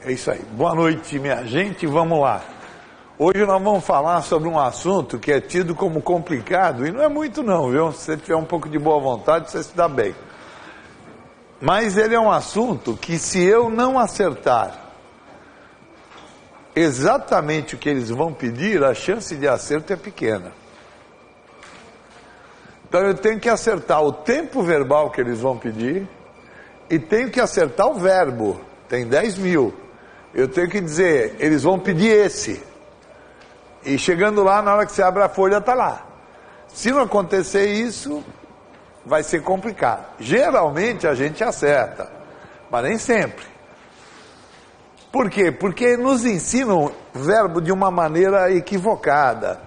É isso aí. Boa noite, minha gente. Vamos lá. Hoje nós vamos falar sobre um assunto que é tido como complicado, e não é muito não, viu? Se você tiver um pouco de boa vontade, você se dá bem. Mas ele é um assunto que, se eu não acertar exatamente o que eles vão pedir, a chance de acerto é pequena. Então eu tenho que acertar o tempo verbal que eles vão pedir e tenho que acertar o verbo. Tem 10 mil. Eu tenho que dizer, eles vão pedir esse. E chegando lá, na hora que você abre a folha, está lá. Se não acontecer isso, vai ser complicado. Geralmente a gente acerta, mas nem sempre. Por quê? Porque nos ensinam verbo de uma maneira equivocada.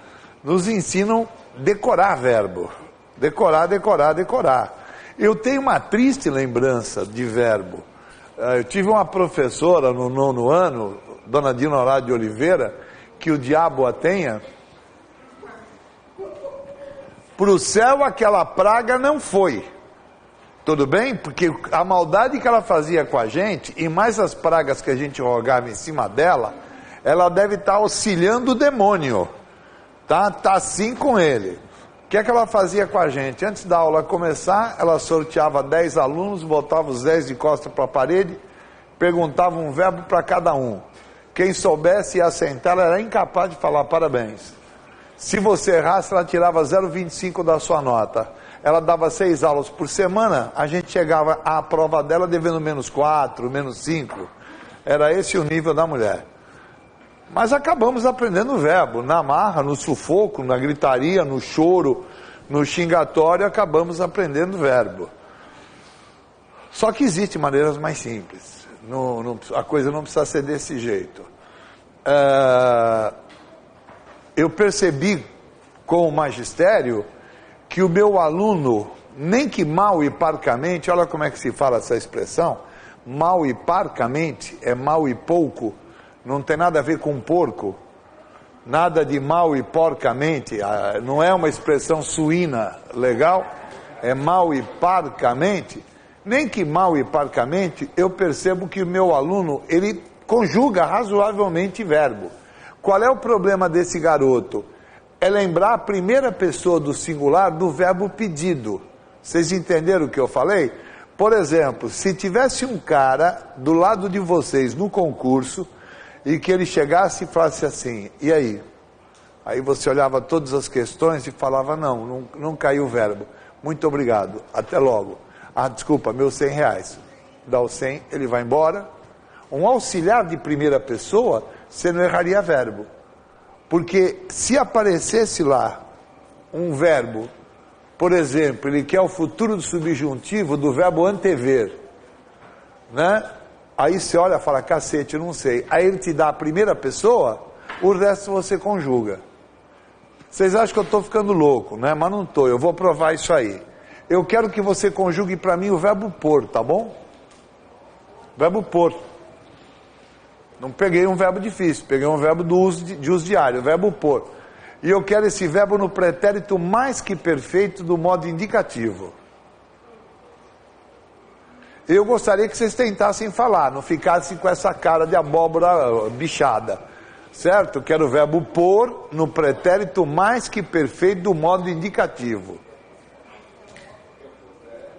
Nos ensinam decorar verbo. Decorar, decorar, decorar. Eu tenho uma triste lembrança de verbo. Eu tive uma professora no 9º ano, Dona Dina Horácio de Oliveira, que o diabo a tenha. Para o céu aquela praga não foi. Tudo bem? Porque a maldade que ela fazia com a gente, e mais as pragas que a gente rogava em cima dela, ela deve estar auxiliando o demônio. Tá assim com ele. O que é que ela fazia com a gente? Antes da aula começar, ela sorteava 10 alunos, botava os 10 de costas para a parede, perguntava um verbo para cada um. Quem soubesse ia sentar, ela era incapaz de falar parabéns. Se você errasse, ela tirava 0,25 da sua nota. Ela dava 6 aulas por semana, a gente chegava à prova dela devendo -4, -5. Era esse o nível da mulher. Mas acabamos aprendendo o verbo, na marra, no sufoco, na gritaria, no choro, no xingatório, acabamos aprendendo o verbo. Só que existem maneiras mais simples. A coisa não precisa ser desse jeito. Eu percebi com o magistério que o meu aluno, nem que mal e parcamente, olha como é que se fala essa expressão, mal e parcamente, é mal e pouco, não tem nada a ver com porco, nada de mal e porcamente, não é uma expressão suína legal, é mal e parcamente. Nem que mal e parcamente, eu percebo que o meu aluno, ele conjuga razoavelmente verbo. Qual é o problema desse garoto? É lembrar a primeira pessoa do singular do verbo pedido. Vocês entenderam o que eu falei? Por exemplo, se tivesse um cara do lado de vocês no concurso, e que ele chegasse e falasse assim, e aí? Aí você olhava todas as questões e falava, não caiu o verbo. Muito obrigado, até logo. Desculpa, meus 100 reais. Dá os 100, ele vai embora. Um auxiliar de primeira pessoa, você não erraria verbo. Porque se aparecesse lá um verbo, por exemplo, ele quer o futuro do subjuntivo do verbo antever, né? Aí você olha e fala, cacete, eu não sei. Aí ele te dá a primeira pessoa, o resto você conjuga. Vocês acham que eu estou ficando louco, né? Mas não estou, eu vou provar isso aí. Eu quero que você conjugue para mim o verbo pôr, tá bom? Verbo pôr. Não peguei um verbo difícil, peguei um verbo de uso diário, o verbo pôr. E eu quero esse verbo no pretérito mais que perfeito do modo indicativo. Eu gostaria que vocês tentassem falar, não ficassem com essa cara de abóbora bichada. Certo? Quero o verbo pôr no pretérito mais que perfeito do modo indicativo.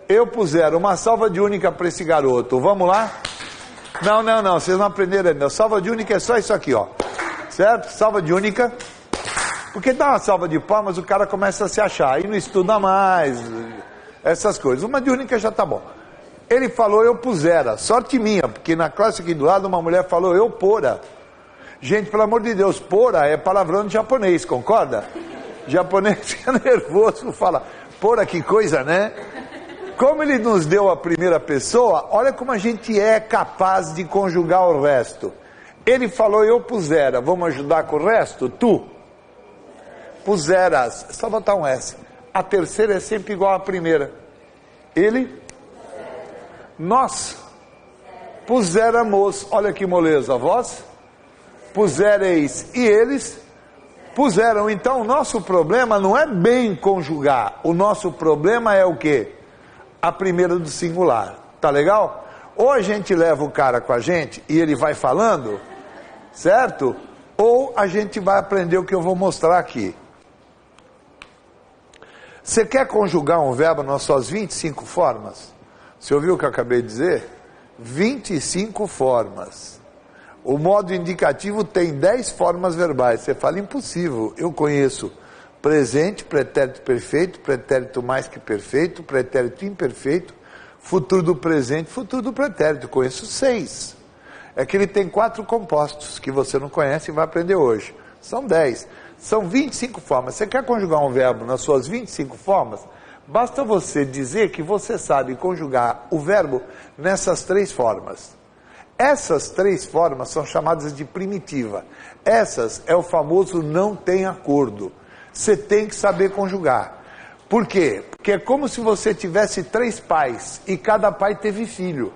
Eu puser uma salva de única para esse garoto. Vamos lá? Não, vocês não aprenderam ainda. Salva de única é só isso aqui, ó. Certo? Salva de única. Porque dá uma salva de palmas, o cara começa a se achar. Aí não estuda mais. Essas coisas. Uma de única já tá bom. Ele falou eu pusera. Sorte minha, porque na classe aqui do lado uma mulher falou eu pora. Gente, pelo amor de Deus, pora é palavrão de japonês, concorda? Japonês fica nervoso, fala, pora que coisa, né? Como ele nos deu a primeira pessoa, olha como a gente é capaz de conjugar o resto. Ele falou, eu pusera, vamos ajudar com o resto? Tu puseras, só botar um S. A terceira é sempre igual à primeira. Ele, nós puséramos, olha que moleza, vós pusereis e eles puseram. Então o nosso problema não é bem conjugar, o nosso problema é o quê? A primeira do singular, tá legal? Ou a gente leva o cara com a gente e ele vai falando, certo? Ou a gente vai aprender o que eu vou mostrar aqui. Você quer conjugar um verbo nas suas 25 formas? Você ouviu o que eu acabei de dizer? 25 formas. O modo indicativo tem 10 formas verbais. Você fala, impossível. Eu conheço presente, pretérito perfeito, pretérito mais que perfeito, pretérito imperfeito, futuro do presente, futuro do pretérito. Eu conheço 6. É que ele tem 4 compostos que você não conhece e vai aprender hoje. São 10. São 25 formas. Você quer conjugar um verbo nas suas 25 formas? Basta você dizer que você sabe conjugar o verbo nessas 3 formas. Essas 3 formas são chamadas de primitiva. Essas é o famoso não tem acordo. Você tem que saber conjugar. Por quê? Porque é como se você tivesse 3 pais e cada pai teve filho.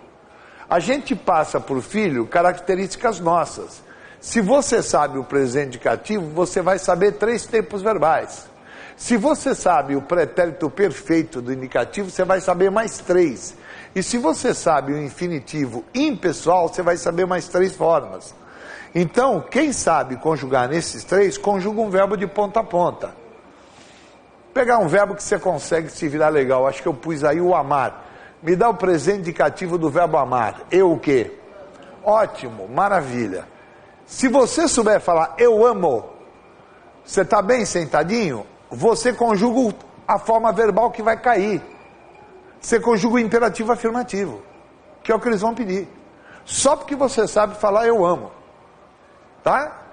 A gente passa por filho características nossas. Se você sabe o presente indicativo, você vai saber 3 tempos verbais. Se você sabe o pretérito perfeito do indicativo, você vai saber mais 3. E se você sabe o infinitivo impessoal, você vai saber mais 3 formas. Então, quem sabe conjugar nesses 3, conjuga um verbo de ponta a ponta. Pegar um verbo que você consegue se virar legal. Acho que eu pus aí o amar. Me dá o presente indicativo do verbo amar. Eu o quê? Ótimo, maravilha. Se você souber falar eu amo, você está bem sentadinho, você conjuga a forma verbal que vai cair. Você conjuga o imperativo afirmativo, que é o que eles vão pedir. Só porque você sabe falar eu amo. Tá?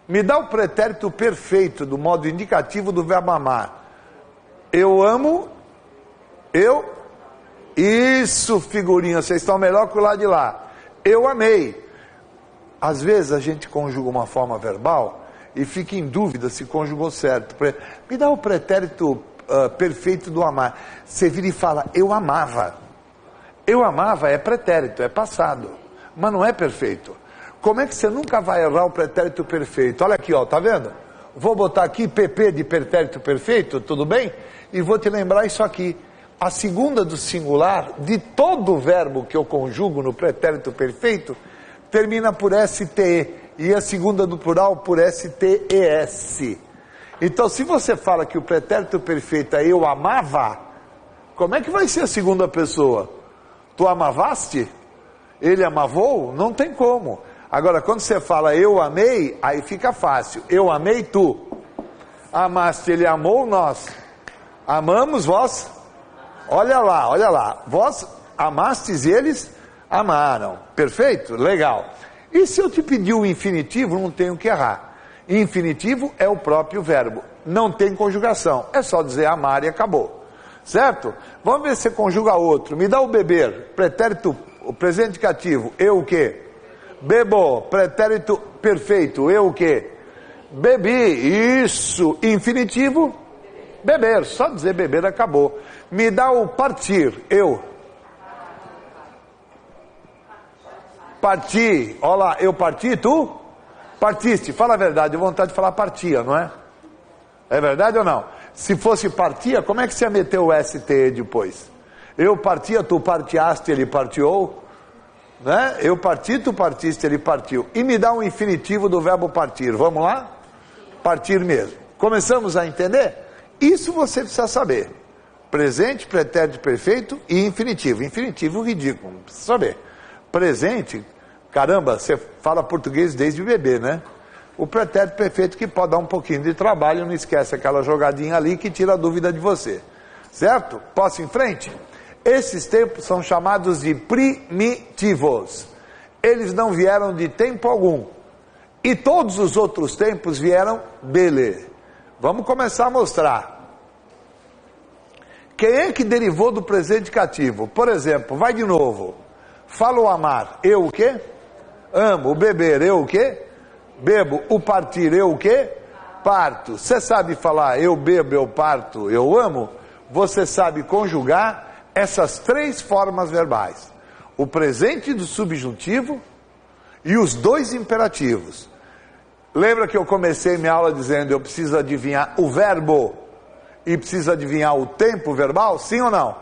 Me dá o pretérito perfeito do modo indicativo do verbo amar. Eu amo, eu... Isso, figurinha, vocês estão melhor que o lado de lá. Eu amei. Às vezes a gente conjuga uma forma verbal e fica em dúvida se conjugou certo. Me dá o pretérito perfeito do amar. Você vira e fala, eu amava. Eu amava é pretérito, é passado, mas não é perfeito. Como é que você nunca vai errar o pretérito perfeito? Olha aqui, ó, tá vendo? Vou botar aqui PP de pretérito perfeito, tudo bem? E vou te lembrar isso aqui. A segunda do singular, de todo verbo que eu conjugo no pretérito perfeito, termina por STE, e a segunda do plural por STES. Então, se você fala que o pretérito perfeito é eu amava, como é que vai ser a segunda pessoa? Tu amavaste? Ele amavou? Não tem como. Agora, quando você fala eu amei, aí fica fácil. Eu amei tu. Amaste, ele amou, nós. Amamos, vós? Olha lá. Vós amastes, eles amaram. Perfeito? Legal. E se eu te pedir o infinitivo, não tenho que errar. Infinitivo é o próprio verbo. Não tem conjugação. É só dizer amar e acabou. Certo? Vamos ver se você conjuga outro. Me dá o beber. Pretérito, o presente indicativo. Eu o quê? Bebo. Pretérito perfeito. Eu o quê? Bebi. Isso. Infinitivo? Beber. Só dizer beber acabou. Me dá o partir. Eu. Parti. Olha lá. Eu parti, tu? Partiste. Fala a verdade. Eu vontade de falar partia, não é? É verdade ou não? Se fosse partia, como é que você ia meter o ST depois? Eu partia, tu partiaste, ele partiou. Né? Eu parti, tu partiste, ele partiu. E me dá um infinitivo do verbo partir. Vamos lá? Partir mesmo. Começamos a entender? Isso você precisa saber. Presente, pretérito perfeito e infinitivo. Infinitivo ridículo, não precisa saber. Presente, caramba, você fala português desde bebê, né? O pretérito perfeito que pode dar um pouquinho de trabalho, não esquece aquela jogadinha ali que tira a dúvida de você. Certo? Posso ir em frente? Esses tempos são chamados de primitivos. Eles não vieram de tempo algum. E todos os outros tempos vieram dele. Vamos começar a mostrar. Quem é que derivou do presente indicativo? Por exemplo, vai de novo. Fala o amar. Eu o quê? Amo. O beber. Eu o quê? Bebo. O partir. Eu o quê? Parto. Você sabe falar eu bebo, eu parto, eu amo? Você sabe conjugar essas 3 formas verbais. O presente do subjuntivo e os 2 imperativos. Lembra que eu comecei minha aula dizendo eu preciso adivinhar o verbo e preciso adivinhar o tempo verbal? Sim ou não?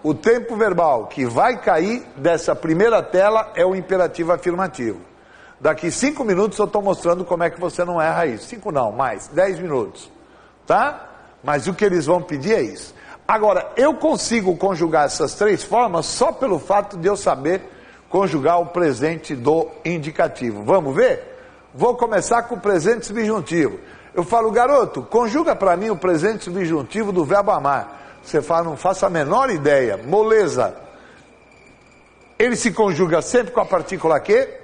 o tempo verbal que vai cair dessa primeira tela é o imperativo afirmativo. Daqui 5 minutos eu estou mostrando como é que você não erra isso. 5 não, mais, 10 minutos. Tá? Mas o que eles vão pedir é isso. Agora, eu consigo conjugar essas 3 formas só pelo fato de eu saber conjugar o presente do indicativo. Vamos ver? Vou começar com o presente subjuntivo. Eu falo, garoto, conjuga para mim o presente subjuntivo do verbo amar. Você fala, não faço a menor ideia. Moleza. Ele se conjuga sempre com a partícula que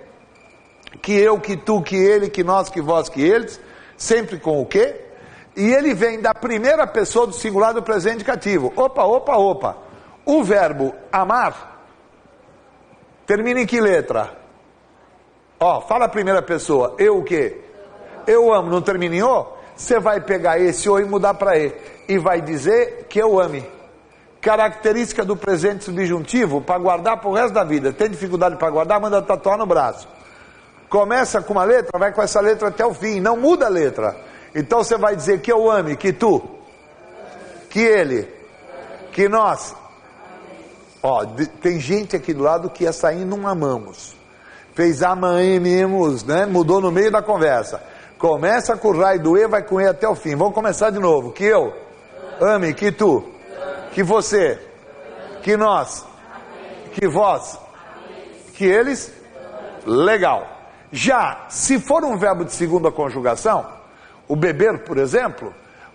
eu, que tu, que ele, que nós, que vós, que eles, sempre com o que, e ele vem da primeira pessoa do singular do presente indicativo. Opa, opa, opa. O verbo amar termina em que letra? Ó, fala a primeira pessoa. Eu o quê? Eu amo, não termina em O? Você vai pegar esse O e mudar para E. E vai dizer que eu ame. Característica do presente subjuntivo para guardar pro resto da vida. Tem dificuldade para guardar? Manda tatuar no braço. Começa com uma letra, vai com essa letra até o fim. Não muda a letra. Então você vai dizer que eu ame, que tu, que ele, que nós. Ó, tem gente aqui do lado que ia sair não amamos. Fez amamos, né? Mudou no meio da conversa. Começa com o raio do E, vai com E até o fim. Vamos começar de novo. Que eu ame, que tu, que você, que nós, que vós, que eles. Legal. Já, se for um verbo de segunda conjugação, o beber, por exemplo,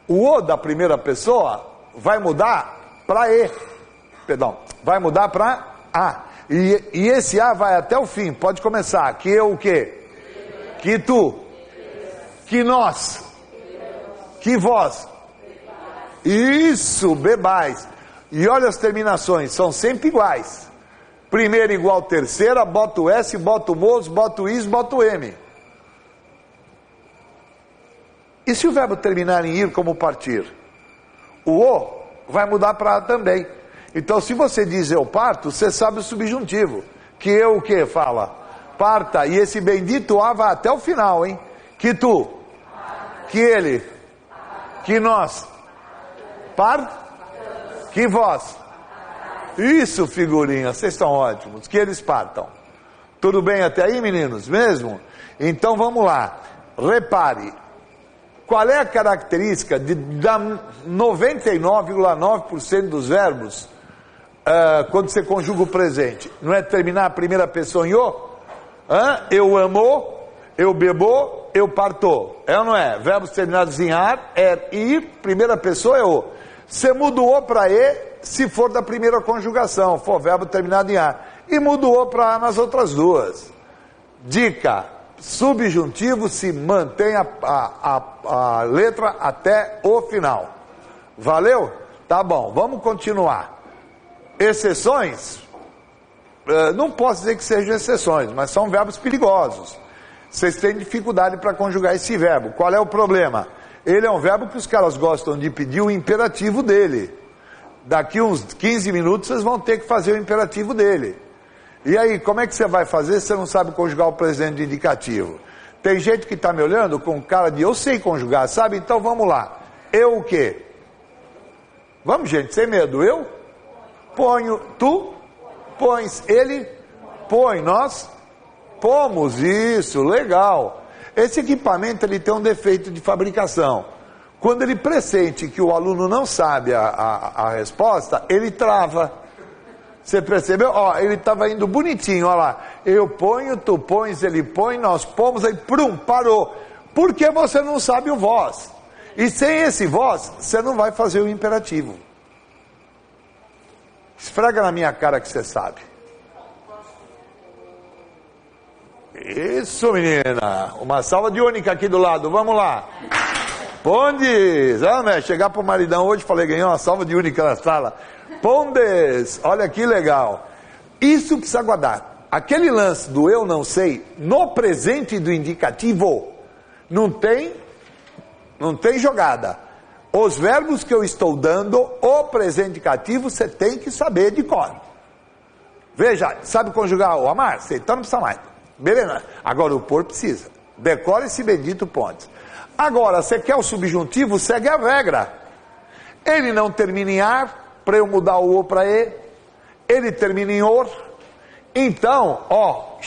o O da primeira pessoa vai mudar para E. Perdão, vai mudar para A. E esse A vai até o fim. Pode começar. Que eu o quê? Que tu, que nós, que vós. Isso, bebais. E olha as terminações, são sempre iguais. Primeira igual terceira, bota o S, bota o mos, bota o is, bota o M. E se o verbo terminar em ir como partir? O O vai mudar para A também. Então se você diz eu parto, você sabe o subjuntivo. Que eu o que fala? Parta. E esse bendito A vai até o final, hein? Que tu, que ele, que nós, que vós. Isso, figurinha, vocês estão ótimos. Que eles partam. Tudo bem até aí, meninos? Mesmo? Então vamos lá. Repare. Qual é a característica de 99,9% dos verbos quando você conjuga o presente? Não é terminar a primeira pessoa em O? Eu amo, eu bebo, eu parto. É ou não é? Verbos terminados em ar, ir, primeira pessoa é O. Você muda o O para E se for da primeira conjugação, for verbo terminado em ar. E muda o O para A nas outras duas. Dica: subjuntivo se mantém a letra até o final. Valeu? Tá bom, vamos continuar. Exceções? Não posso dizer que sejam exceções, mas são verbos perigosos. Vocês têm dificuldade para conjugar esse verbo. Qual é o problema? Ele é um verbo que os caras gostam de pedir o imperativo dele. Daqui uns 15 minutos vocês vão ter que fazer o imperativo dele. E aí, como é que você vai fazer se você não sabe conjugar o presente indicativo? Tem gente que está me olhando com cara de eu sei conjugar, sabe? Então vamos lá. Eu o quê? Vamos, gente, sem medo. Eu ponho, tu pões, ele põe, nós pomos. Isso, legal. Esse equipamento ele tem um defeito de fabricação. Quando ele pressente que o aluno não sabe a resposta, ele trava. Você percebeu? Ó, ele estava indo bonitinho, ó lá. Eu ponho, tu pões, ele põe, nós pomos, aí prum, parou. Porque você não sabe o vós. E sem esse vós, você não vai fazer o imperativo. Esfrega na minha cara que você sabe. Isso, menina. Uma salva de única aqui do lado, vamos lá. Pondes. Chegar pro maridão hoje, falei, ganhou uma salva de única na sala. Pondes, olha que legal. Isso precisa guardar. Aquele lance do eu não sei, no presente do indicativo, não tem jogada. Os verbos que eu estou dando, o presente indicativo, você tem que saber de cor. Veja, sabe conjugar o amar? Você então não precisa mais. Beleza? Agora o por precisa. Decora esse bendito ponte. Agora, você quer o subjuntivo, segue a regra. Ele não termina em ar, para eu mudar o O para E, ele termina em or. Então, ó,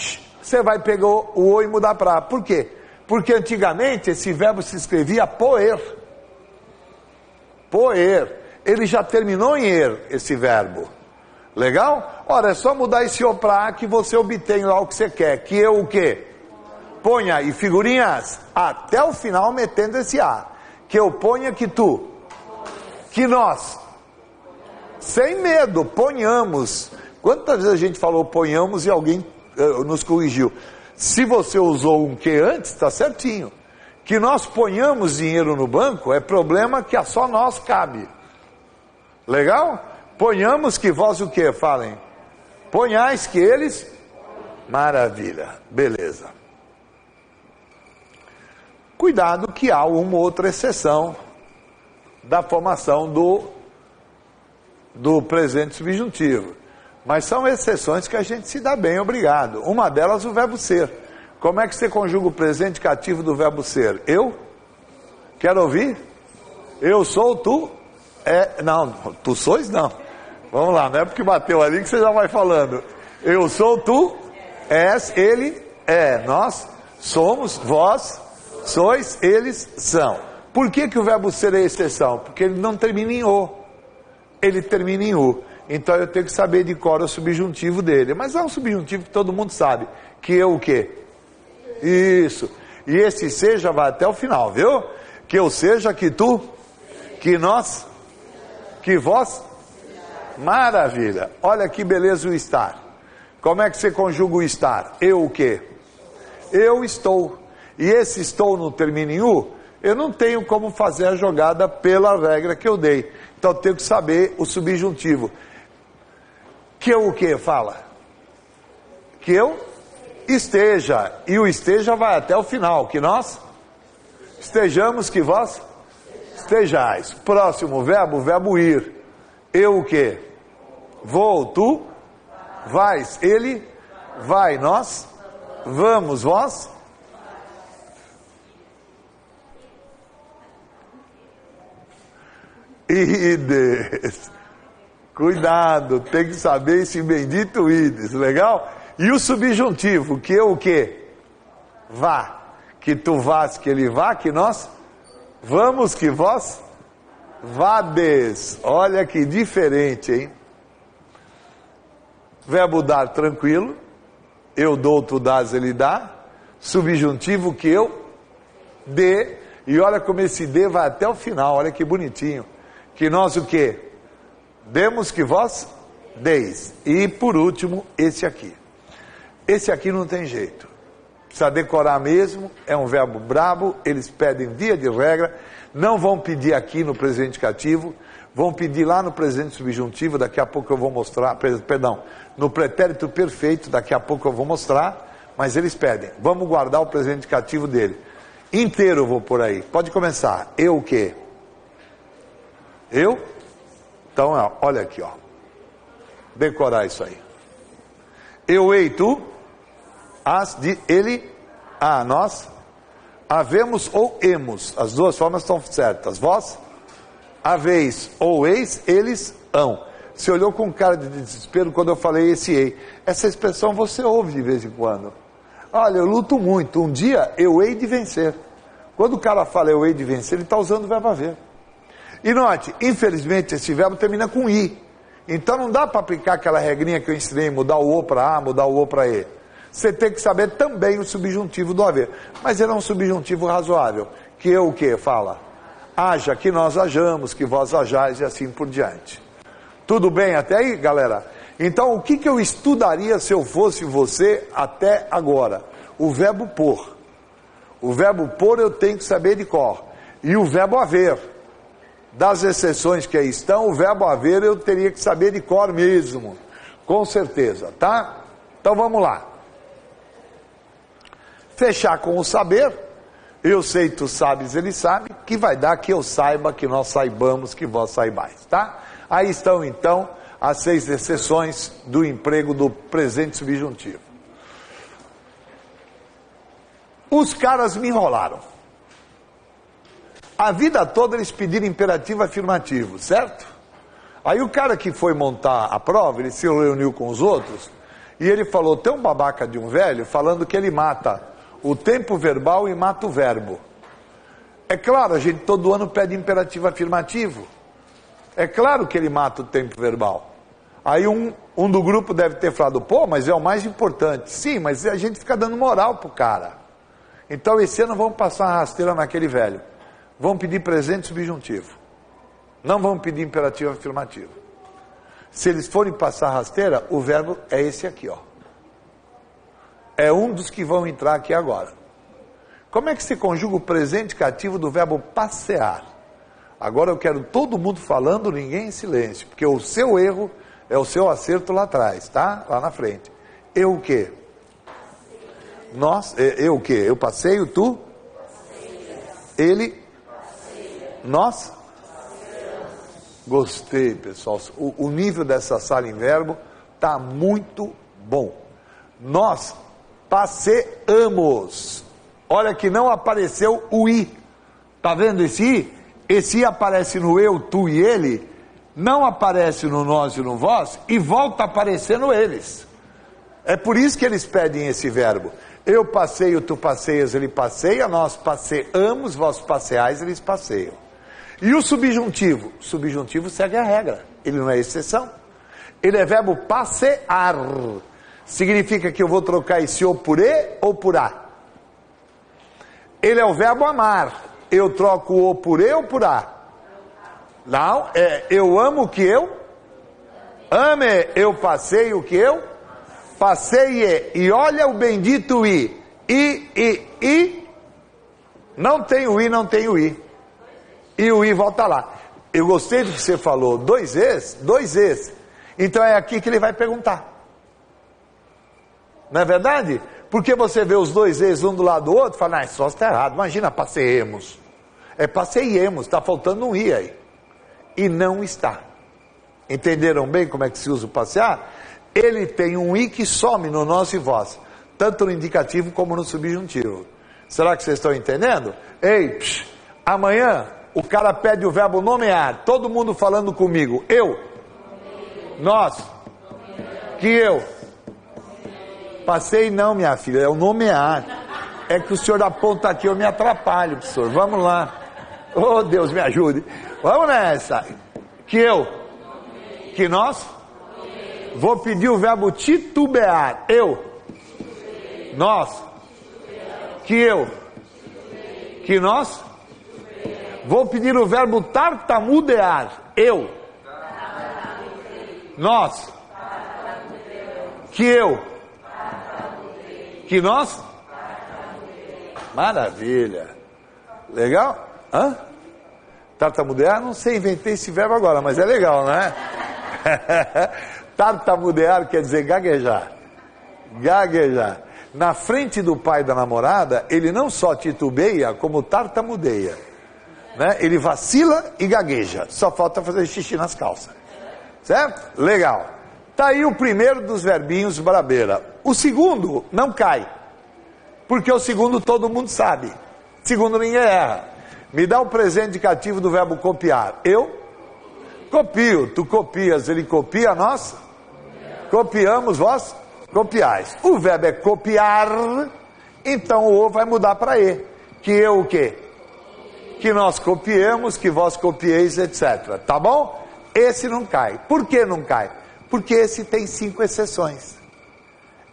você vai pegar o o e mudar para a. Por quê? Porque antigamente esse verbo se escrevia poer. Poer. Ele já terminou em er, esse verbo. Legal? Ora, é só mudar esse o para a que você obtém lá o que você quer. Que eu o quê? Ponha, e figurinhas, até o final metendo esse a. Que eu ponha, que tu. Que nós. Sem medo, ponhamos. Quantas vezes a gente falou ponhamos e alguém nos corrigiu? Se você usou um que antes, está certinho. Que nós ponhamos dinheiro no banco é problema que a só nós cabe. Legal? Ponhamos que vós o que? Falem. Ponhais que eles. Maravilha. Beleza. Cuidado que há uma outra exceção da formação do presente subjuntivo. Mas são exceções que a gente se dá bem, obrigado. Uma delas, o verbo ser. Como é que você conjuga o presente cativo do verbo ser? Eu? Quero ouvir? Eu sou, tu? Não, tu sois não. Vamos lá, não é porque bateu ali que você já vai falando. Eu sou, tu és, ele é. Nós somos, vós sois, eles são. Por que que o verbo ser é exceção? Porque ele não termina em o. Ele termina em u. Então eu tenho que saber de cor o subjuntivo dele. Mas é um subjuntivo que todo mundo sabe. Que eu o quê? Isso. E esse seja vai até o final, viu? Que eu seja, que tu, que nós, que vós. Maravilha. Olha que beleza o estar. Como é que você conjuga o estar? Eu o quê? Eu estou. E esse estou não termina em u? Eu não tenho como fazer a jogada pela regra que eu dei. Então eu tenho que saber o subjuntivo. Que eu o quê? Fala. Que eu esteja. E o esteja vai até o final. Que nós estejamos, que vós estejais. Próximo verbo, o verbo ir. Eu o quê? Vou, tu vais, ele vai, nós vamos, vós. Ides. Cuidado, tem que saber esse bendito ides, legal? E o subjuntivo, que eu o quê? Vá. Que tu vás, que ele vá, que nós vamos, que vós vades. Olha que diferente, hein? Verbo dar, tranquilo. Eu dou, tu dás, ele dá. Subjuntivo, que eu dê. E olha como esse dê vai até o final, olha que bonitinho. Que nós o quê? Demos, que vós deis. E por último, esse aqui. Esse aqui não tem jeito. Precisa decorar mesmo, é um verbo brabo, eles pedem via de regra, não vão pedir aqui no presente cativo, vão pedir lá no presente subjuntivo, daqui a pouco eu vou mostrar, perdão, no pretérito perfeito, daqui a pouco eu vou mostrar, mas eles pedem, vamos guardar o presente cativo dele. Inteiro eu vou por aí, pode começar. Eu o quê? Eu? Então, olha aqui, ó. Decorar isso aí. Eu, ei, tu, as, de, ele, a, nós, havemos ou emos. As duas formas estão certas. Vós, haveis ou eis, eles, hão. Você olhou com cara de desespero quando eu falei esse ei. Essa expressão você ouve de vez em quando. Olha, eu luto muito. Um dia eu hei de vencer. Quando o cara fala eu hei de vencer, ele está usando o verbo haver. E note, infelizmente esse verbo termina com i. Então não dá para aplicar aquela regrinha que eu ensinei, mudar o o para a, mudar o o para e. Você tem que saber também o subjuntivo do haver. Mas ele é um subjuntivo razoável. Que eu o quê? Fala. Haja, que nós hajamos, que vós hajais e assim por diante. Tudo bem até aí, galera? Então o que eu estudaria se eu fosse você até agora? O verbo pôr. O verbo pôr eu tenho que saber de cor. E o verbo haver. Das exceções que aí estão, o verbo haver eu teria que saber de cor mesmo. Com certeza, tá? Então vamos lá. Fechar com o saber. Eu sei, tu sabes, ele sabe. Que vai dar que eu saiba, que nós saibamos, que vós saibais, tá? Aí estão então as 6 exceções do emprego do presente subjuntivo. Os caras me enrolaram. A vida toda eles pediram imperativo afirmativo, certo? Aí o cara que foi montar a prova, ele se reuniu com os outros, e ele falou, tem um babaca de um velho falando que ele mata o tempo verbal e mata o verbo. É claro, a gente todo ano pede imperativo afirmativo. É claro que ele mata o tempo verbal. Aí um do grupo deve ter falado, pô, mas é o mais importante. Sim, mas a gente fica dando moral pro cara. Então esse ano vamos passar uma rasteira naquele velho. Vamos pedir presente subjuntivo. Não vamos pedir imperativo afirmativo. Se eles forem passar rasteira, o verbo é esse aqui, ó. É um dos que vão entrar aqui agora. Como é que se conjuga o presente cativo do verbo passear? Agora eu quero todo mundo falando, ninguém em silêncio, porque o seu erro é o seu acerto lá atrás, tá? Lá na frente. Eu o quê? Nós, eu o quê? Eu passeio, tu? Ele? Nós? Gostei, pessoal. O nível dessa sala em verbo está muito bom. Nós passeamos. Olha que não apareceu o i. Tá vendo esse i? Esse i aparece no eu, tu e ele, não aparece no nós e no vós, e volta a aparecer no eles. É por isso que eles pedem esse verbo. Eu passeio, tu passeias, ele passeia, nós passeamos, vós passeais, eles passeiam. E o subjuntivo? O subjuntivo segue a regra, ele não é exceção. Ele é verbo passear. Significa que eu vou trocar esse o por e ou por a. Ele é o verbo amar. Eu troco o por e ou por a? Não, eu amo o que eu ame, eu passeio o que eu passeie. E olha o bendito i. I. Não tem o i, não tem o i. E o i volta lá. Eu gostei do que você falou, dois es. Então é aqui que ele vai perguntar. Não é verdade? Porque você vê os dois es um do lado do outro e fala, isso só está errado. Imagina, passeemos. É passeiemos, está faltando um i aí. E não está. Entenderam bem como é que se usa o passear? Ele tem um i que some no nós e vós, tanto no indicativo como no subjuntivo. Será que vocês estão entendendo? Ei, amanhã o cara pede o verbo nomear, todo mundo falando comigo. Eu, nós, que eu. Passei não, minha filha, é o nomear. É que o senhor aponta aqui, eu me atrapalho, professor. Vamos lá. Oh, Deus me ajude. Vamos nessa. Que eu, que nós. Vou pedir o verbo titubear. Eu, nós, que eu, que nós. Vou pedir o verbo tartamudear. Eu, nós, que eu, que nós. Maravilha. Legal? Hã? Tartamudear? Não sei, inventei esse verbo agora, mas é legal, né? Tartamudear quer dizer gaguejar. Gaguejar. Na frente do pai da namorada, ele não só titubeia, como tartamudeia. Né? Ele vacila e gagueja. Só falta fazer xixi nas calças. Certo? Legal. Tá aí o primeiro dos verbinhos brabeira. O segundo não cai. Porque o segundo todo mundo sabe. Segundo ninguém erra. Me dá o presente indicativo do verbo copiar. Eu copio, tu copias, ele copia, nós copiamos, vós copiais. O verbo é copiar, então o o vai mudar para e. Que eu o quê? Que nós copiemos, que vós copieis, etc. Tá bom? Esse não cai. Por que não cai? Porque esse tem 5 exceções.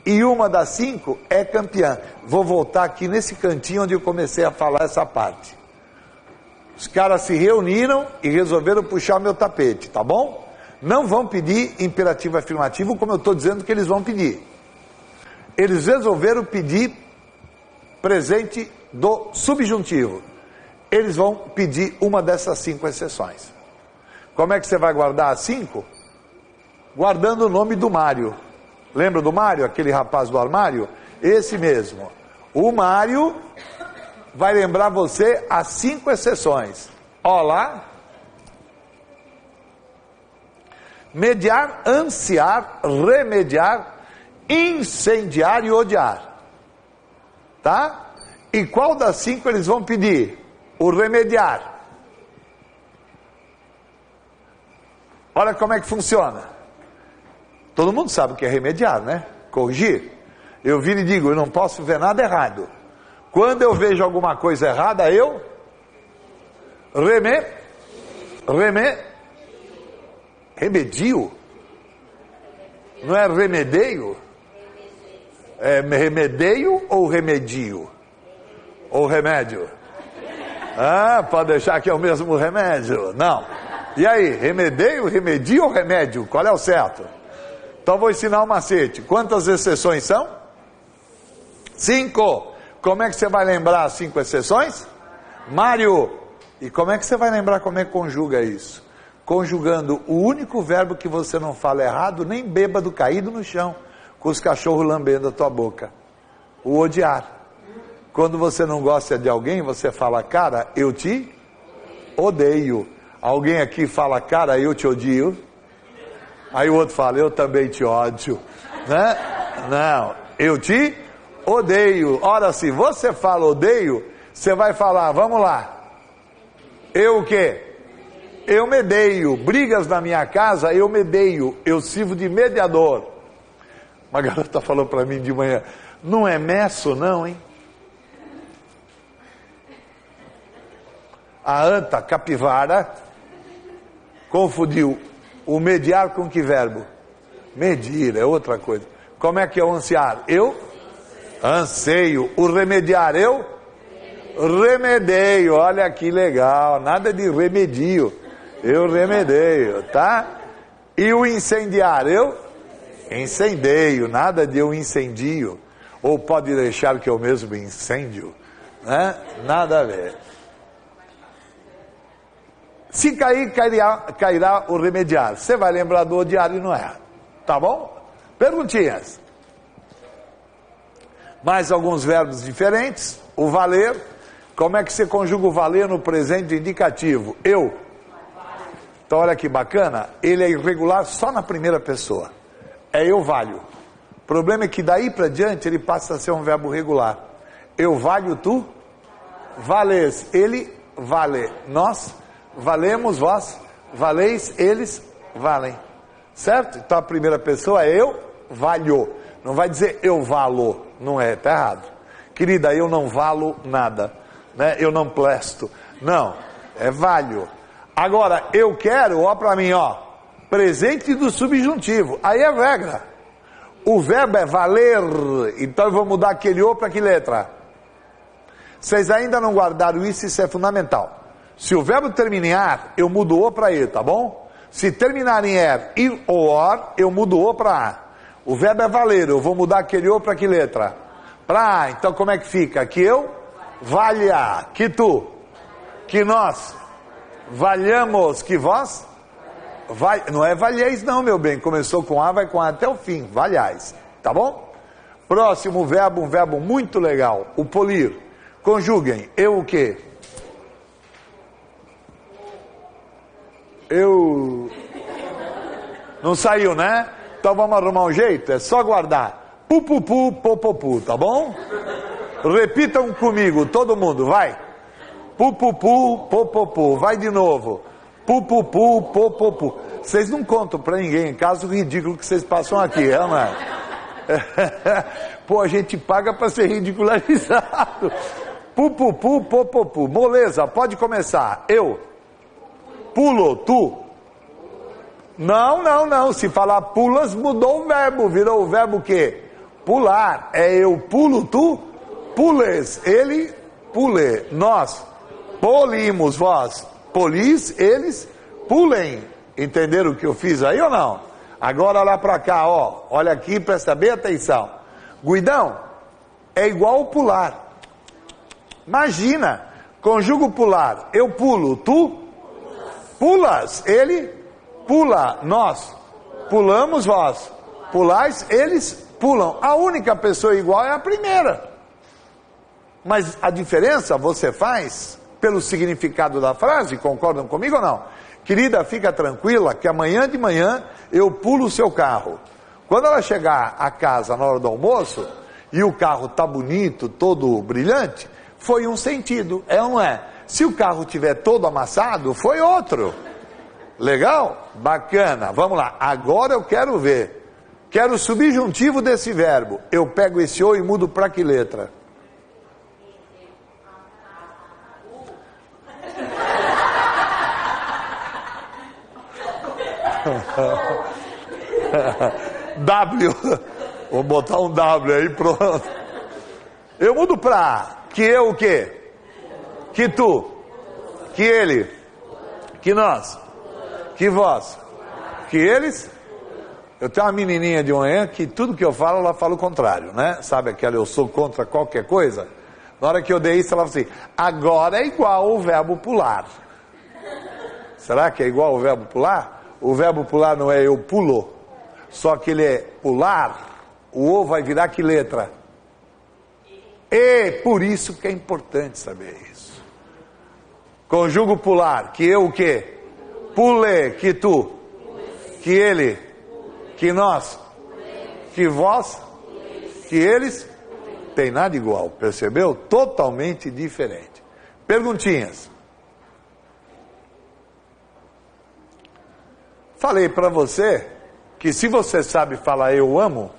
E uma das 5 é campeã. Vou voltar aqui nesse cantinho onde eu comecei a falar essa parte. Os caras se reuniram e resolveram puxar meu tapete, tá bom? Não vão pedir imperativo afirmativo como eu estou dizendo que eles vão pedir. Eles resolveram pedir presente do subjuntivo. Eles vão pedir uma dessas 5 exceções. Como é que você vai guardar as 5? Guardando o nome do Mário. Lembra do Mário, aquele rapaz do armário? Esse mesmo. O Mário vai lembrar você as 5 exceções. Ó lá. Mediar, ansiar, remediar, incendiar e odiar. Tá? E qual das 5 eles vão pedir? O remediar. Olha como é que funciona. Todo mundo sabe o que é remediar, né? Corrigir. Eu viro e digo, eu não posso ver nada errado. Quando eu vejo alguma coisa errada, eu remedio. Não é remedeio? É remedeio ou remedio? Ou remédio? Ah, pode deixar que é o mesmo remédio. Não. E aí, remedeio, remedio ou remédio? Qual é o certo? Então vou ensinar um macete. Quantas exceções são? 5. Como é que você vai lembrar as 5 exceções? Mário. E como é que você vai lembrar como é que conjuga isso? Conjugando o único verbo que você não fala errado, nem bêbado caído no chão, com os cachorros lambendo a tua boca. O odiar. Quando você não gosta de alguém, você fala, cara, eu te odeio. Alguém aqui fala, cara, eu te odio. Aí o outro fala, eu também te ódio. Né? Não, eu te odeio. Ora, se você fala odeio, você vai falar, vamos lá. Eu o quê? Eu medeio. Brigas na minha casa, eu medeio. Eu sirvo de mediador. Uma garota falou para mim de manhã, não é meço não, hein? A anta capivara confundiu o mediar com que verbo? Medir, é outra coisa. Como é que é o ansiar? Eu anseio. O remediar, eu remedeio. Olha que legal, nada de remedio. Eu remedeio, tá? E o incendiar, eu incendeio. Nada de eu incendio. Ou pode deixar que eu mesmo incêndio, né? Nada a ver. Se cair, cairá o remediar. Você vai lembrar do odiar e não é. Tá bom? Perguntinhas. Mais alguns verbos diferentes. O valer. Como é que você conjuga o valer no presente indicativo? Eu. Então olha que bacana. Ele é irregular só na primeira pessoa. É eu valho. O problema é que daí para diante ele passa a ser um verbo regular. Eu valho, tu vales. Ele vale. Nós valemos, vós valeis, eles valem. Certo? Então a primeira pessoa é eu valho. Não vai dizer eu valo. Não é, está errado. Querida, eu não valo nada, né? Eu não presto. Não, é valho. Agora, eu quero, ó para mim, ó, presente do subjuntivo. Aí é regra. O verbo é valer. Então eu vou mudar aquele o para que letra? Vocês ainda não guardaram isso é fundamental. Se o verbo termina em ar, eu mudo o para e, tá bom? Se terminar em er, ir ou or, eu mudo o para a. O verbo é valer, eu vou mudar aquele o para que letra? Para a. Então como é que fica? Que eu valha, que tu, que nós valhamos, que vós não é valheis não, meu bem. Começou com a, vai com a até o fim, valhais, tá bom? Próximo verbo, um verbo muito legal, o polir. Conjuguem, eu o quê? Eu... Não saiu, né? Então vamos arrumar um jeito, é só guardar. Pupupu, popopu, tá bom? Repitam comigo, todo mundo, vai. Pupupu, popopu, vai de novo. Pupupu, popopu. Vocês não contam pra ninguém, em caso ridículo que vocês passam aqui, é, não é? Pô, a gente paga pra ser ridicularizado. Pupupu, popopu. Moleza, pode começar. Eu pulo, tu. Não. Se falar pulas, mudou o verbo. Virou o verbo o quê? Pular. É eu pulo, tu pules. Ele pule. Nós polimos, vós polis, eles pulem. Entenderam o que eu fiz aí ou não? Agora olha pra cá, ó. Olha aqui, presta bem atenção. Guidão é igual ao pular. Imagina, conjugo pular. Eu pulo, tu pulas, ele pula, nós pulamos, vós pulais, eles pulam. A única pessoa igual é a primeira. Mas a diferença você faz pelo significado da frase, concordam comigo ou não? Querida, fica tranquila que amanhã de manhã eu pulo o seu carro. Quando ela chegar a casa na hora do almoço e o carro tá bonito, todo brilhante, foi um sentido, é ou não é? Se o carro tiver todo amassado, foi outro. Legal? Bacana. Vamos lá. Agora eu quero ver. Quero o subjuntivo desse verbo. Eu pego esse o e mudo para que letra? W. Vou botar um W aí, pronto. Eu mudo para que eu o quê? Que tu, que ele, que nós, que vós, que eles. Eu tenho uma menininha de manhã que tudo que eu falo, ela fala o contrário, né? Sabe aquela eu sou contra qualquer coisa? Na hora que eu dei isso, ela falou assim, agora é igual o verbo pular. Será que é igual o verbo pular? O verbo pular não é eu pulo, só que ele é pular, o o vai virar que letra? E por isso que é importante saber isso. Conjugo pular, que eu o quê? Pule, que tu, que ele, que nós, que vós, que eles, tem nada igual, percebeu? Totalmente diferente. Perguntinhas. Falei para você que se você sabe falar eu amo,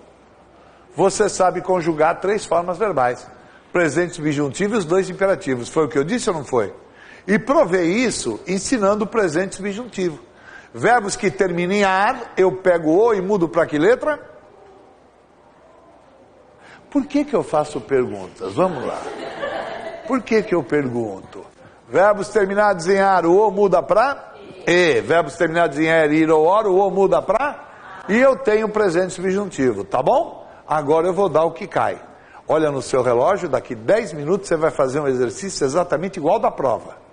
você sabe conjugar 3 formas verbais. Presente subjuntivo e os 2 imperativos. Foi o que eu disse ou não foi? E provei isso ensinando o presente subjuntivo. Verbos que terminam em ar, eu pego o e mudo para que letra? Por que eu faço perguntas? Vamos lá. Por que eu pergunto? Verbos terminados em ar, o muda para e. Verbos terminados em er, ir ou or, o muda para e eu tenho presente subjuntivo, tá bom? Agora eu vou dar o que cai. Olha no seu relógio, daqui 10 minutos você vai fazer um exercício exatamente igual da prova.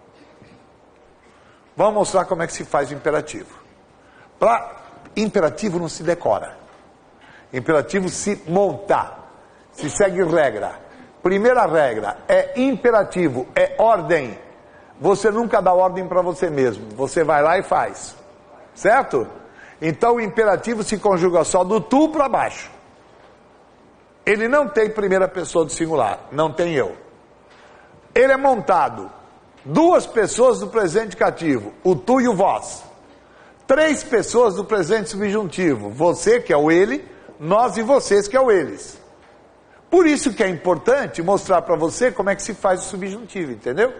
Vamos mostrar como é que se faz o imperativo. Para imperativo não se decora. Imperativo se monta. Se segue regra. Primeira regra, é imperativo, é ordem. Você nunca dá ordem para você mesmo. Você vai lá e faz. Certo? Então o imperativo se conjuga só do tu para baixo. Ele não tem primeira pessoa do singular. Não tem eu. Ele é montado. 2 pessoas do presente indicativo. O tu e o vós. 3 pessoas do presente subjuntivo. Você, que é o ele. Nós e vocês, que é o eles. Por isso que é importante mostrar para você como é que se faz o subjuntivo, entendeu?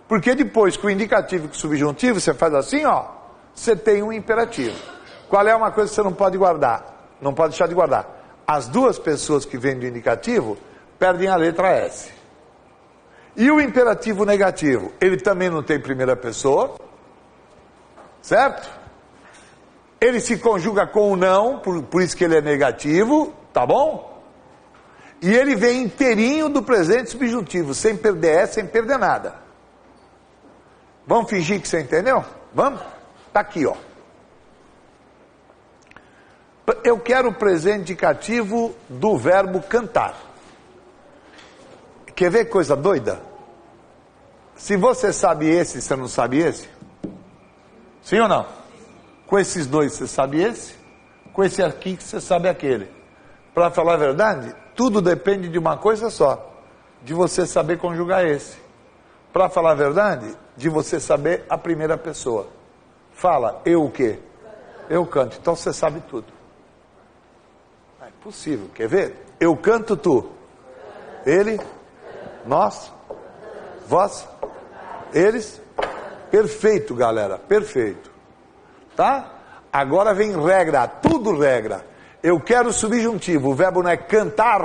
Porque depois, com o indicativo e com o subjuntivo, você faz assim, ó. Você tem um imperativo. Qual é uma coisa que você não pode guardar? Não pode deixar de guardar. As 2 pessoas que vêm do indicativo perdem a letra S. E o imperativo negativo? Ele também não tem primeira pessoa. Certo? Ele se conjuga com o não, por isso que ele é negativo, tá bom? E ele vem inteirinho do presente subjuntivo, sem perder S, sem perder nada. Vamos fingir que você entendeu? Vamos? Tá aqui, ó. Eu quero o presente indicativo do verbo cantar. Quer ver coisa doida? Se você sabe esse, você não sabe esse? Sim ou não? Com esses 2 você sabe esse? Com esse aqui você sabe aquele. Para falar a verdade, tudo depende de uma coisa só. De você saber conjugar esse. Para falar a verdade, de você saber a primeira pessoa. Fala, eu o quê? Eu canto. Então você sabe tudo. É possível, quer ver? Eu canto, tu. Ele, nós, vós, eles. Perfeito, galera, perfeito. Tá? Agora vem regra, tudo regra. Eu quero subjuntivo, o verbo não é cantar.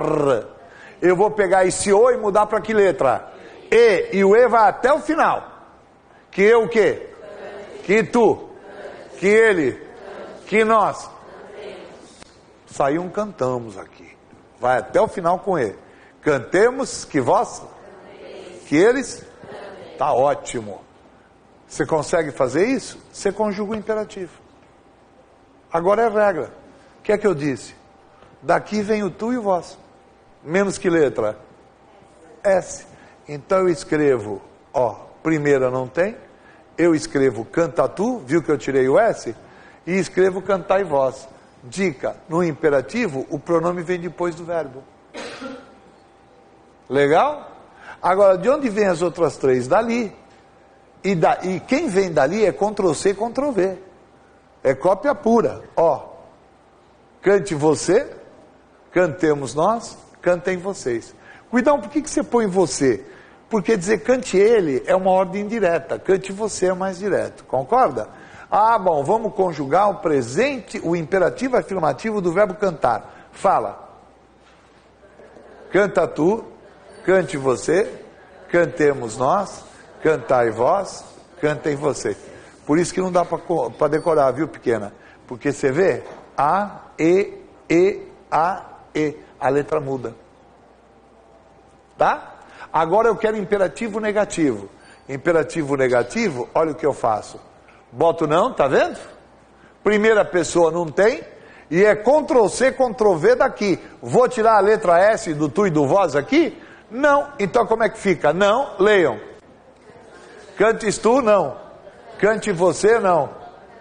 Eu vou pegar esse o e mudar para que letra? E o e vai até o final. Que eu o quê? Que tu, que ele, que nós. Saiu um cantamos aqui. Vai até o final com E. Cantemos, que vós, que eles. Tá ótimo. Você consegue fazer isso? Você conjuga o imperativo. Agora é regra. O que é que eu disse? Daqui vem o tu e o vós. Menos que letra? S. Então eu escrevo, ó, primeira não tem. Eu escrevo canta tu, viu que eu tirei o S? E escrevo cantai vós. Dica, no imperativo, o pronome vem depois do verbo. Legal? Agora, de onde vem as outras 3? Dali. E quem vem dali é Ctrl+C, Ctrl+V. É cópia pura. Ó, cante você, cantemos nós, cantem vocês. Cuidado, por que você põe você? Porque dizer cante ele é uma ordem direta, cante você é mais direto, concorda? Ah, bom, vamos conjugar o presente, o imperativo afirmativo do verbo cantar. Fala. Canta tu, cante você, cantemos nós, cantai vós, cantem você. Por isso que não dá para decorar, viu, pequena? Porque você vê, A, A, E, a letra muda. Tá? Agora eu quero imperativo negativo. Imperativo negativo, olha o que eu faço. Boto não, tá vendo? Primeira pessoa não tem, e é Ctrl C, Ctrl V daqui. Vou tirar a letra S do tu e do vós aqui? Não. Então como é que fica? Não, leiam. Cantes tu, não. Cante você, não.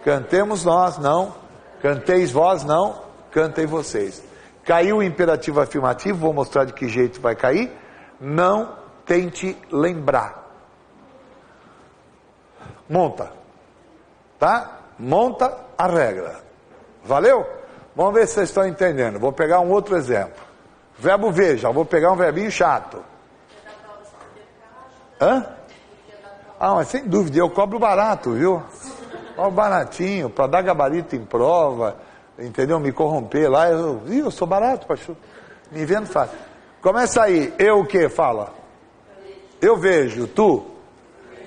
Cantemos nós, não. Canteis vós, não. Cantem vocês. Caiu o imperativo afirmativo, vou mostrar de que jeito vai cair. Não tente lembrar. Monta. Tá? Monta a regra. Valeu? Vamos ver se vocês estão entendendo. Vou pegar um outro exemplo. Verbo veja, vou pegar um verbinho chato. Hã? Ah, mas sem dúvida, eu cobro barato, viu? Cobro baratinho, para dar gabarito em prova, entendeu? Me corromper lá, eu sou barato, pastor. Me vendo fácil. Começa aí, eu o que? Fala. Eu vejo, tu.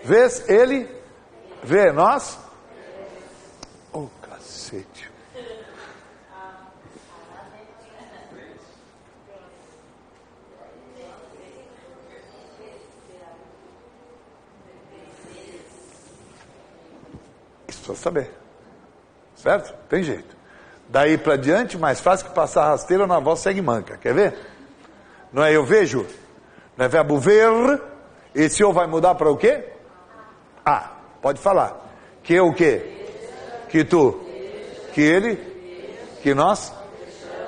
Vês, ele. Vê, nós. Oh, cacete. Isso precisa saber. Certo? Tem jeito. Daí para diante, mais fácil que passar rasteira na voz segue manca. Quer ver? Não é eu vejo? Não é verbo ver? Esse eu vai mudar para o quê? Ah, pode falar. Que eu o quê? Que tu? Que ele? Que nós?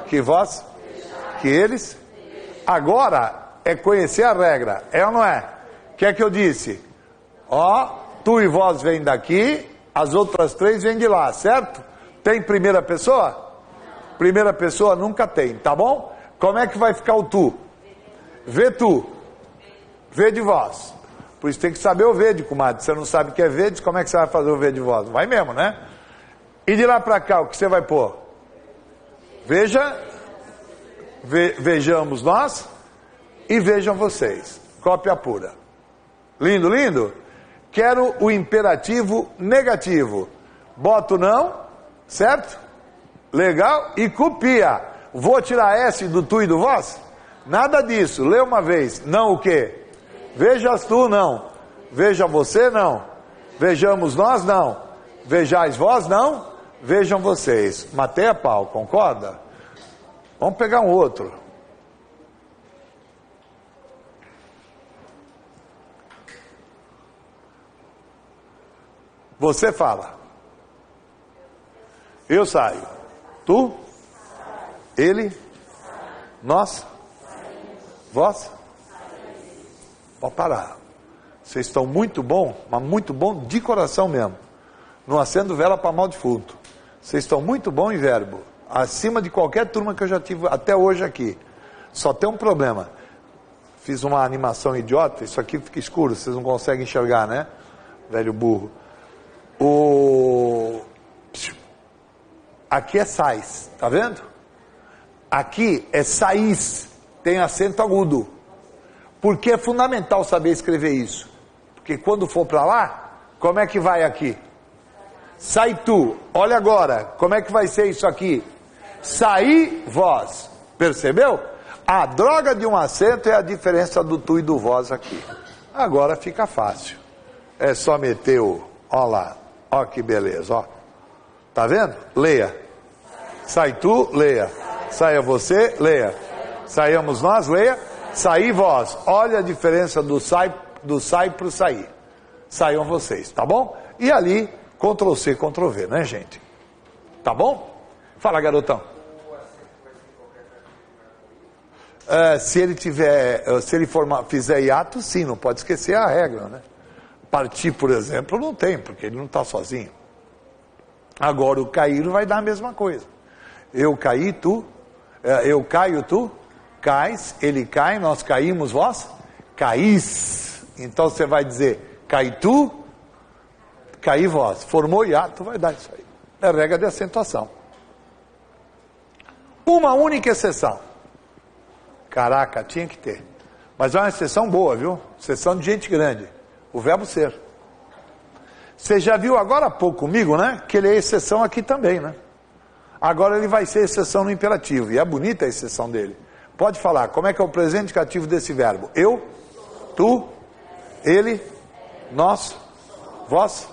Que vós? Que eles? Agora é conhecer a regra. É ou não é? O que é que eu disse? Ó, tu e vós vêm daqui, as outras três vêm de lá, certo? Tem primeira pessoa? Primeira pessoa nunca tem, tá bom? Como é que vai ficar o tu? Vê tu. Vê de vós. Por isso tem que saber o vê de comadre. Você não sabe o que é vê, como é que você vai fazer o vê de vós? Vai mesmo, né? E de lá para cá, o que você vai pôr? Veja, vejamos nós e vejam vocês. Cópia pura. Lindo, lindo? Quero o imperativo negativo. Boto não, certo? Legal? E copia. Vou tirar S do tu e do vós? Nada disso. Lê uma vez. Não o quê? Vejas tu, não. Veja você, não. Vejamos nós, não. Vejais vós, não. Vejam vocês. Matei a pau, concorda? Vamos pegar um outro. Você fala. Eu saio. Tu? Ele? Nós? Vós? Pode parar. Vocês estão muito bom, mas muito bom de coração mesmo. Não acendo vela para mal defunto. Vocês estão muito bom em verbo. Acima de qualquer turma que eu já tive até hoje aqui. Só tem um problema. Fiz uma animação idiota, isso aqui fica escuro, vocês não conseguem enxergar, né? Velho burro. Aqui é sais, tá vendo? Aqui é sais, tem acento agudo. Porque é fundamental saber escrever isso. Porque quando for para lá, como é que vai aqui? Sai tu. Olha agora, como é que vai ser isso aqui? Saí vós. Percebeu? A droga de um acento é a diferença do tu e do vós aqui. Agora fica fácil. É só meter o... Ó lá. Ó que beleza, ó. Tá vendo? Leia. Sai tu, leia. Saia você, leia. Saiamos nós, leia. Saí vós. Olha a diferença do sai pro sair. Saiam vocês, tá bom? E ali, Ctrl C, Ctrl V, né, gente? Tá bom? Fala, garotão. Se ele fizer hiato, sim, não pode esquecer a regra, né? Partir, por exemplo, não tem, porque ele não está sozinho. Agora o cair vai dar a mesma coisa. Eu caí, tu, eu caio, tu, cais, ele cai, nós caímos, vós caís. Então você vai dizer, cai tu, caí vós. Formou IA, tu vai dar isso aí. É regra de acentuação. Uma única exceção. Caraca, tinha que ter. Mas é uma exceção boa, viu? Exceção de gente grande. O verbo ser. Você já viu agora há pouco comigo, né? Que ele é exceção aqui também, né? Agora ele vai ser exceção no imperativo. E é bonita a exceção dele. Pode falar, como é que é o presente indicativo desse verbo? Eu, tu, ele, nós, vós,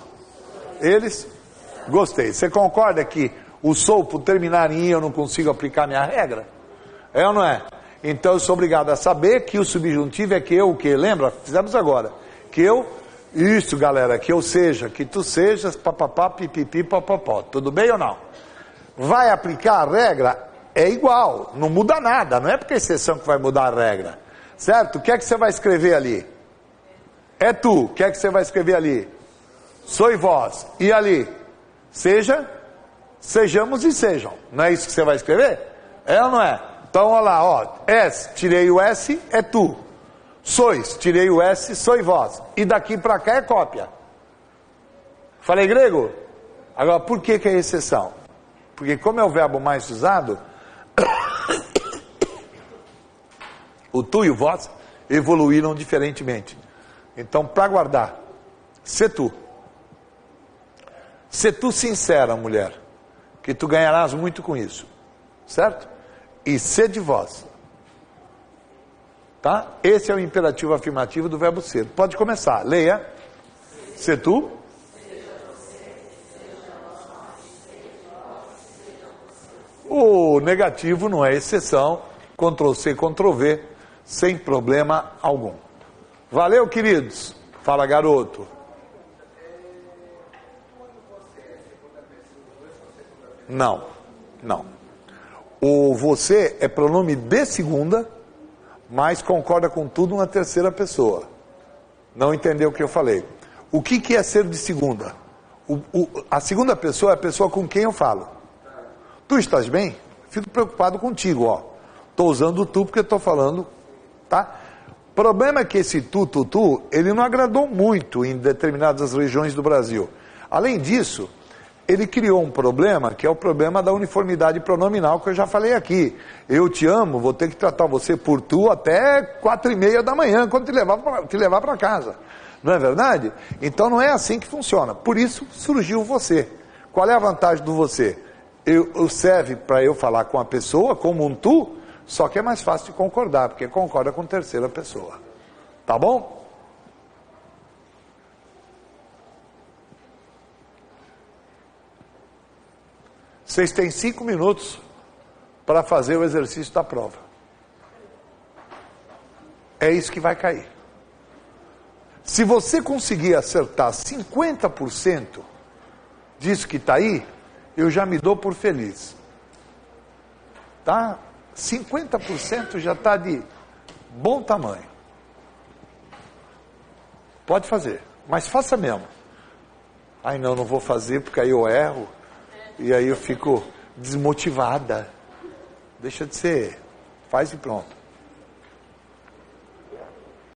eles. Gostei. Você concorda que o sou, por terminar em eu não consigo aplicar minha regra? É ou não é? Então eu sou obrigado a saber que o subjuntivo é que eu, o que? Lembra? Fizemos agora. Que eu, isso galera, que eu seja, que tu sejas, papapá, pipipi, papapó. Tudo bem ou não? Vai aplicar a regra? É igual, não muda nada, não é porque é exceção que vai mudar a regra. Certo? O que é que você vai escrever ali? É tu. O que é que você vai escrever ali? Sou e vós. E ali? Seja, sejamos e sejam. Não é isso que você vai escrever? É ou não é? Então, olha lá, ó. És, tirei o S, é tu. Sois, tirei o S, sou e vós. E daqui para cá é cópia. Falei grego? Agora, por que é exceção? Porque como é o verbo mais usado, o tu e o vós evoluíram diferentemente. Então, para guardar, se tu. Se tu sincera, mulher, que tu ganharás muito com isso. Certo? E se de vós. Tá? Esse é o imperativo afirmativo do verbo ser. Pode começar. Leia. Se tu. O negativo não é exceção. Ctrl C, Ctrl V. Sem problema algum. Valeu, queridos. Fala, garoto. Não. Não. O você é pronome de segunda, mas concorda com tudo na terceira pessoa. Não entendeu o que eu falei. O que é ser de segunda? A segunda pessoa é a pessoa com quem eu falo. Tu estás bem? Fico preocupado contigo, ó. Estou usando o tu porque estou falando, tá? O problema é que esse tu, ele não agradou muito em determinadas regiões do Brasil. Além disso, ele criou um problema, que é o problema da uniformidade pronominal, que eu já falei aqui. Eu te amo, vou ter que tratar você por tu até 4:30 da manhã, quando te levar para casa. Não é verdade? Então não é assim que funciona. Por isso surgiu o você. Qual é a vantagem do você? Serve para eu falar com a pessoa como um tu, só que é mais fácil de concordar, porque concorda com terceira pessoa. Tá bom? Vocês têm 5 minutos para fazer o exercício da prova. É isso que vai cair. Se você conseguir acertar 50% disso que está aí, eu já me dou por feliz. Tá? 50% já está de bom tamanho. Pode fazer, mas faça mesmo. Ai não vou fazer porque aí eu erro. E aí eu fico desmotivada. Deixa de ser. Faz e pronto.